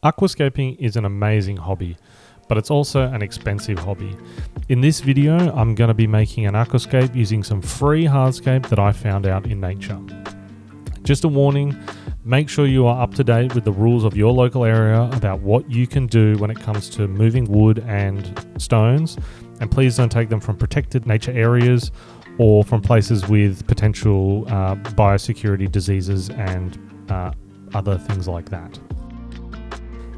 Aquascaping is an amazing hobby, but it's also an expensive hobby. In this video, I'm going to be making an aquascape using some free hardscape that I found out in nature. Just a warning, make sure you are up to date with the rules of your local area about what you can do when it comes to moving wood and stones, and please don't take them from protected nature areas or from places with potential biosecurity diseases and other things like that.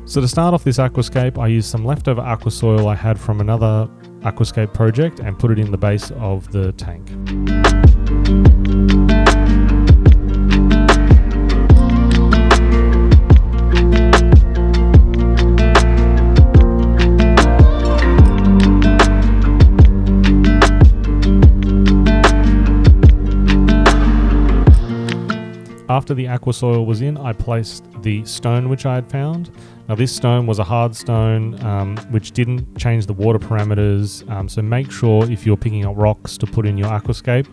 So to start off this aquascape, I used some leftover aqua soil I had from another aquascape project and put it in the base of the tank. After the aqua soil was in, I placed the stone which I had found. Now this stone was a hard stone which didn't change the water parameters, so make sure if you're picking up rocks to put in your aquascape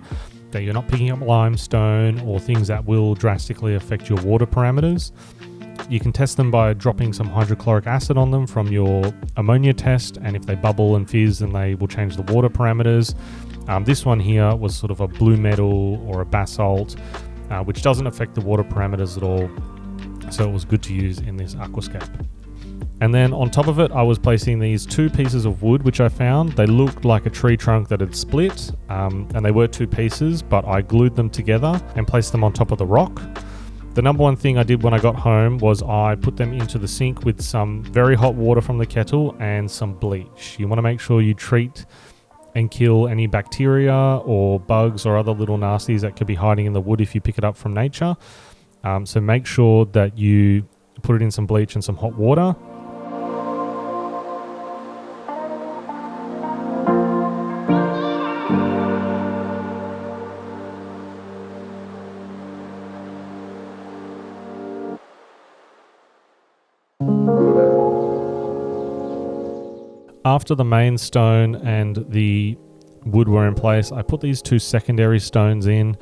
that you're not picking up limestone or things that will drastically affect your water parameters. You can test them by dropping some hydrochloric acid on them from your ammonia test, and if they bubble and fizz, then they will change the water parameters. This one here was sort of a blue metal or a basalt, which doesn't affect the water parameters at all, so it was good to use in this aquascape. And then on top of it, I was placing these two pieces of wood which I found. They looked like a tree trunk that had split, and they were two pieces, but I glued them together and placed them on top of the rock. The number one thing I did when I got home was I put them into the sink with some very hot water from the kettle and some bleach. You want to make sure you treat and kill any bacteria or bugs or other little nasties that could be hiding in the wood if you pick it up from nature. So make sure that you put it in some bleach and some hot water. After the main stone and the wood were in place, I put these two secondary stones in.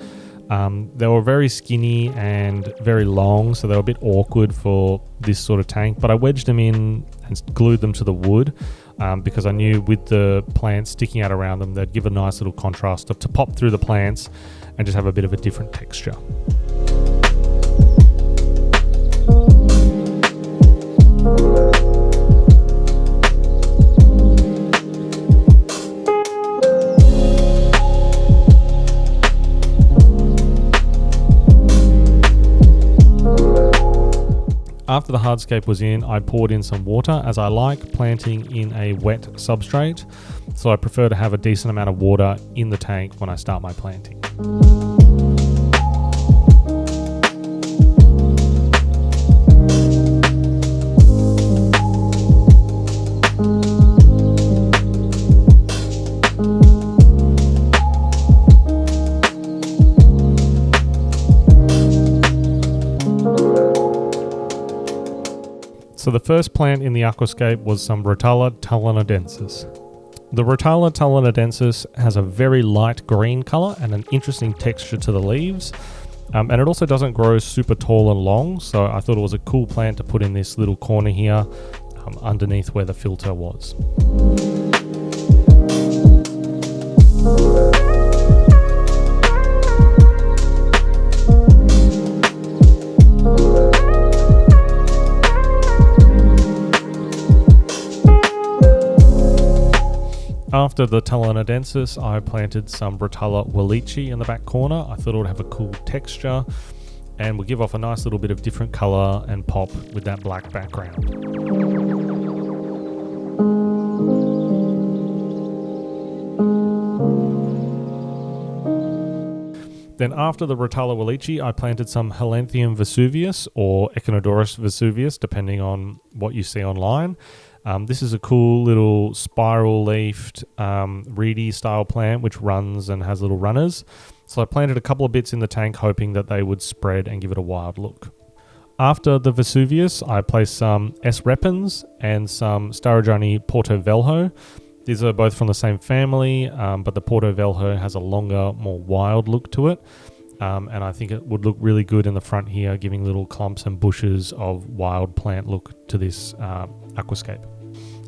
They were very skinny and very long, so they were a bit awkward for this sort of tank, but I wedged them in and glued them to the wood because I knew with the plants sticking out around them, they'd give a nice little contrast to pop through the plants and just have a bit of a different texture. After the hardscape was in, I poured in some water, as I like planting in a wet substrate, so I prefer to have a decent amount of water in the tank when I start my planting. So the first plant in the aquascape was some Rotala talanodensis. The Rotala talanodensis has a very light green colour and an interesting texture to the leaves, and it also doesn't grow super tall and long, so I thought it was a cool plant to put in this little corner here underneath where the filter was. After the talanodensis, I planted some Rotala wallichii in the back corner. I thought it would have a cool texture and would give off a nice little bit of different colour and pop with that black background. Then after the Rotala wallichii, I planted some Helanthium vesuvius or Echinodorus vesuvius, depending on what you see online. This is a cool little spiral-leafed, reedy style plant which runs and has little runners. So I planted a couple of bits in the tank hoping that they would spread and give it a wild look. After the Vesuvius, I placed some S. repens and some Starigini portovelho. These are both from the same family, but the portovelho has a longer, more wild look to it. And I think it would look really good in the front here, giving little clumps and bushes of wild plant look to this aquascape.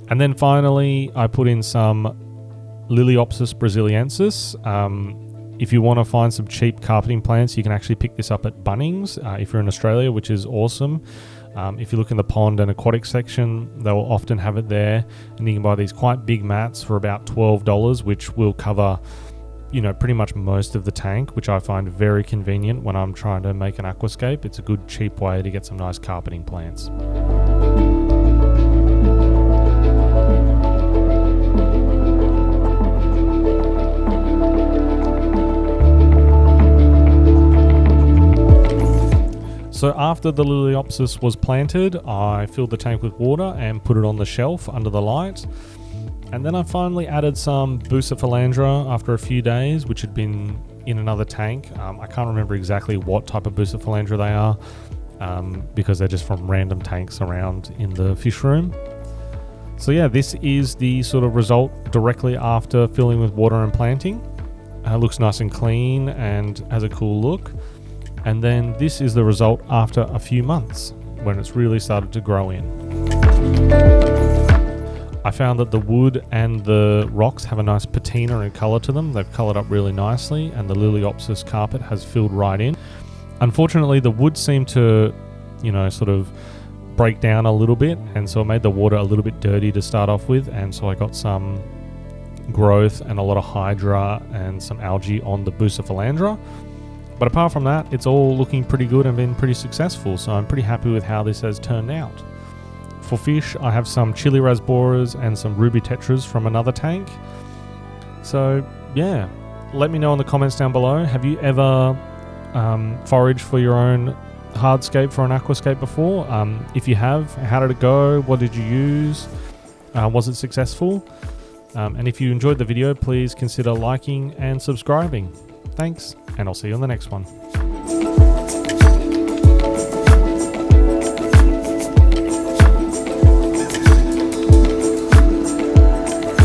And then finally, I put in some Liliopsis brasiliensis. If you want to find some cheap carpeting plants, you can actually pick this up at Bunnings if you're in Australia, which is awesome. If you look in the pond and aquatic section, they will often have it there, and you can buy these quite big mats for about $12, which will cover, you know, pretty much most of the tank, which I find very convenient when I'm trying to make an aquascape. It's a good cheap way to get some nice carpeting plants. So after the Liliopsis was planted, I filled the tank with water and put it on the shelf under the light. And then I finally added some Bucephalandra after a few days, which had been in another tank. I can't remember exactly what type of Bucephalandra they are, because they're just from random tanks around in the fish room. So yeah, this is the sort of result directly after filling with water and planting. It looks nice and clean and has a cool look. And then this is the result after a few months, when it's really started to grow in. I found that the wood and the rocks have a nice patina and colour to them. They've coloured up really nicely, and the Liliopsis carpet has filled right in. Unfortunately, the wood seemed to, you know, sort of break down a little bit, and so it made the water a little bit dirty to start off with, and so I got some growth and a lot of hydra and some algae on the Bucephalandra. But apart from that, it's all looking pretty good and been pretty successful, so I'm pretty happy with how this has turned out. For fish, I have some chili rasboras and some ruby tetras from another tank. So yeah, let me know in the comments down below. Have you ever foraged for your own hardscape for an aquascape before? If you have, how did it go? What did you use? Was it successful? And if you enjoyed the video, please consider liking and subscribing. Thanks, and I'll see you on the next one.